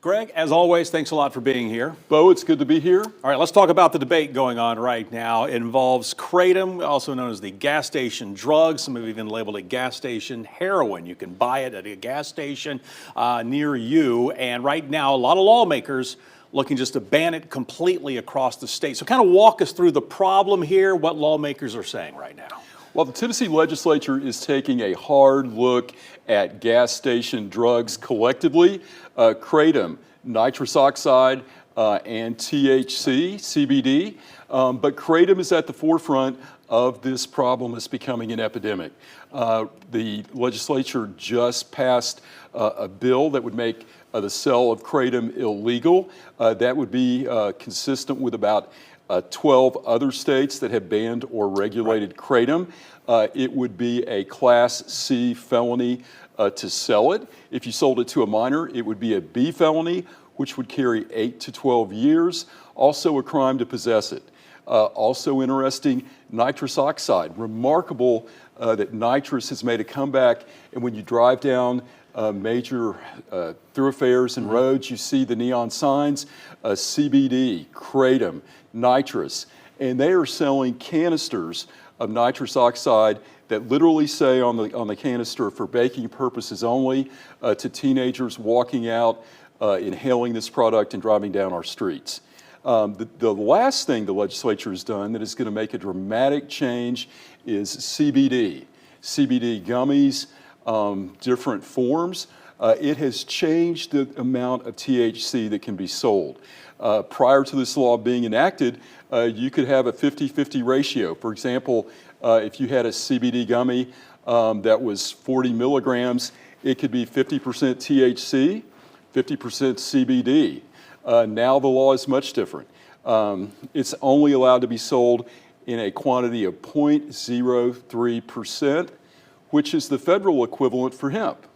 Greg, as always, thanks a lot for being here. Bo, it's good to be here. All right, let's talk about the debate going on right now. It involves kratom, also known as the gas station drug. Some have even labeled it gas station heroin. You can buy it at a gas station near you. And right now, a lot of lawmakers looking just to ban it completely across the state. So kind of walk us through the problem here, what lawmakers are saying right now. Well, the Tennessee legislature is taking a hard look at gas station drugs collectively. Kratom, nitrous oxide, and THC, CBD. But kratom is at the forefront of this problem that's becoming an epidemic. The legislature just passed a bill that would make the sale of kratom illegal. That would be consistent with about 12 other states that have banned or regulated kratom. It would be a Class C felony to sell it. If you sold it to a minor, it would be a B felony, which would carry 8 to 12 years. Also a crime to possess it. Also interesting, nitrous oxide. Remarkable that nitrous has made a comeback, and when you drive down major thoroughfares and roads, you see the neon signs, CBD, kratom, nitrous, and they are selling canisters of nitrous oxide that literally say on the canister, for baking purposes only, to teenagers walking out, inhaling this product and driving down our streets. The last thing the legislature has done that is going to make a dramatic change is CBD. CBD gummies, different forms. It has changed the amount of THC that can be sold. Prior to this law being enacted, you could have a 50-50 ratio. For example, if you had a CBD gummy that was 40 milligrams, it could be 50% THC, 50% CBD. Now the law is much different. It's only allowed to be sold in a quantity of 0.03%, which is the federal equivalent for hemp.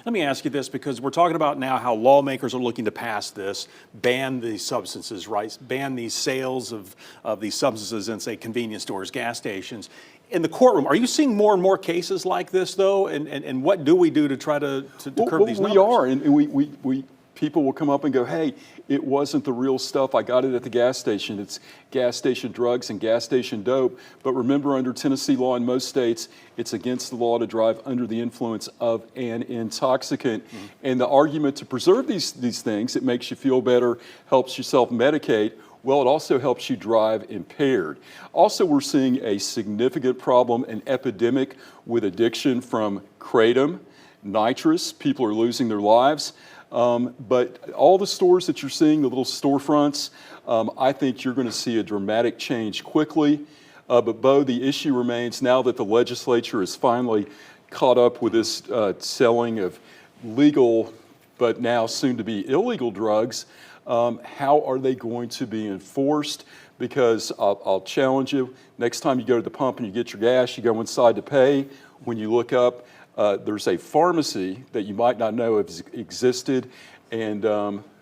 Let me ask you this, because we're talking about now how lawmakers are looking to pass this, ban these substances, right? Ban these sales of these substances in, say, convenience stores, gas stations. In the courtroom, are you seeing more and more cases like this, though? And what do we do to try to curb these numbers? We are, and we people will come up and go, hey, it wasn't the real stuff. I got it at the gas station. It's gas station drugs and gas station dope. But remember, under Tennessee law in most states, it's against the law to drive under the influence of an intoxicant. Mm-hmm. And the argument to preserve these things, it makes you feel better, helps you self-medicate. Well, it also helps you drive impaired. Also, we're seeing a significant problem, an epidemic with addiction from kratom, nitrous. People are losing their lives. But all the stores that you're seeing, the little storefronts, I think you're going to see a dramatic change quickly. But Bo, the issue remains now that the legislature is finally caught up with this selling of legal, but now soon to be illegal drugs. How are they going to be enforced? Because I'll challenge you, next time you go to the pump and you get your gas, you go inside to pay. When you look up, there's a pharmacy that you might not know existed, and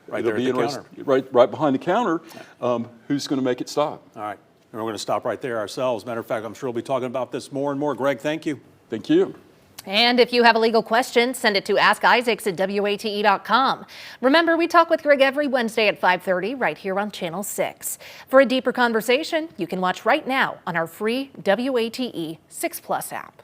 right there at the counter. Right behind the counter. Who's going to make it stop? All right, and we're going to stop right there ourselves. Matter of fact, I'm sure we'll be talking about this more and more. Greg, thank you. Thank you. And if you have a legal question, send it to AskIsaacs@WATE.com. Remember, we talk with Greg every Wednesday at 5:30 right here on Channel 6. For a deeper conversation, you can watch right now on our free WATE 6 Plus app.